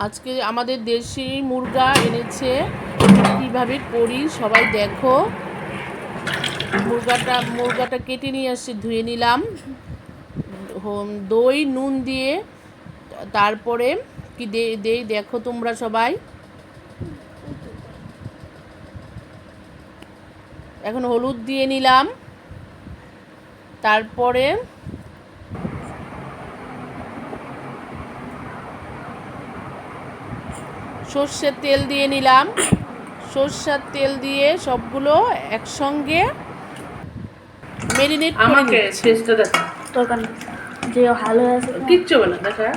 আজকে আমাদের দেশি মুরগা এনেছে, কীভাবে করি সবাই দেখো। মুরগাটা কেটে নিয়ে আসছে, ধুয়ে নিলাম দই নুন দিয়ে, তারপরে কি দেই দেখো তোমরা সবাই। এখন হলুদ দিয়ে নিলাম, তারপরে সর্ষের তেল দিয়ে নিলাম। সর্ষের তেল দিয়ে সবগুলো একসঙ্গে মেরিনেট করে আমাকে টেস্টটা দেখা দরকার নেই, যে ভালো আছে কিচ্ছু বলে দেখা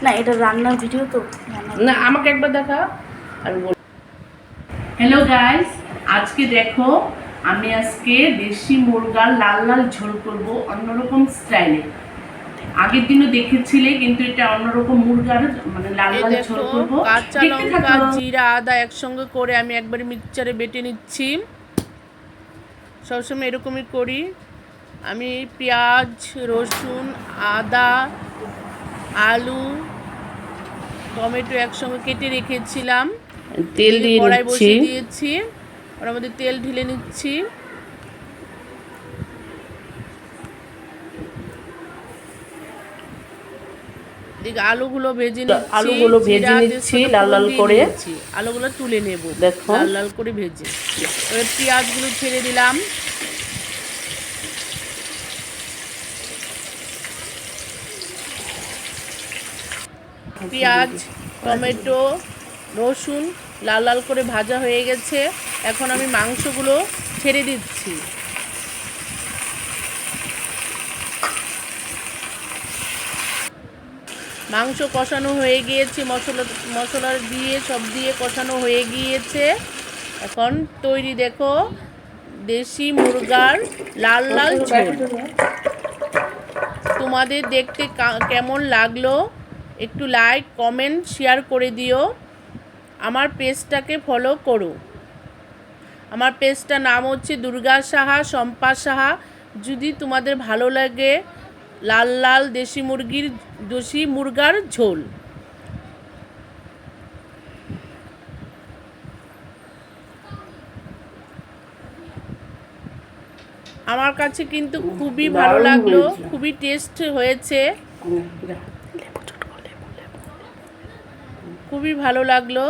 না, এটা রান্নার ভিডিও তো না, আমাকে একবার দেখা আমি বল। হ্যালো গাইস, আজকে দেখো আমি আজকে দেশি মুরগার লাল লাল ঝোল করব অন্যরকম স্টাইলে। আগের দিনও দেখেছিলে, কিন্তু এটা অন্যরকম মুরগার মানে লাল লাল ঝোল করব। কাঁচা লঙ্কা জিরা আদা একসঙ্গে করে আমি একবারে মিক্সচারে বেটে নিচ্ছি। সবসময় এরকমই করি আমি। পেঁয়াজ রসুন আদা আলু টমেটো একসঙ্গে কেটে রেখেছিলাম। তেল দিয়ে কড়াই বসিয়ে নিচ্ছি, দিয়েছি, ওর মধ্যে তেল ঢেলে নিচ্ছি। এদিকে আলুগুলো ভেজে নিচ্ছি লাল লাল করে। আলুগুলো তুলে নেব দেখো লাল লাল করে ভেজে। এবার পেঁয়াজগুলো ছেড়ে দিলাম। পেঁয়াজ টমেটো রসুন লাল লাল করে ভাজা হয়ে গেছে। এখন আমি মাংসগুলো ছেড়ে দিচ্ছি। মাংস কষানো হয়ে গিয়েছে, মশলা দিয়ে সব দিয়ে কষানো হয়ে গিয়েছে। এখন তৈরি দেখো দেশি মুরগার লাল লাল ঝোল। তোমাদের দেখতে কেমন লাগলো একটু লাইক কমেন্ট শেয়ার করে দিও। আমার পেজটাকে ফলো করো। আমার পেজটার নাম হচ্ছে দুর্গা সাহা শম্পা সাহা। যদি তোমাদের ভালো লাগে লাল লাল দেশি মুরগার ঝোল, আমার কাছে কিন্তু খুবই ভালো লাগলো, খুবই টেস্ট হয়েছে, খুবই ভালো লাগলো।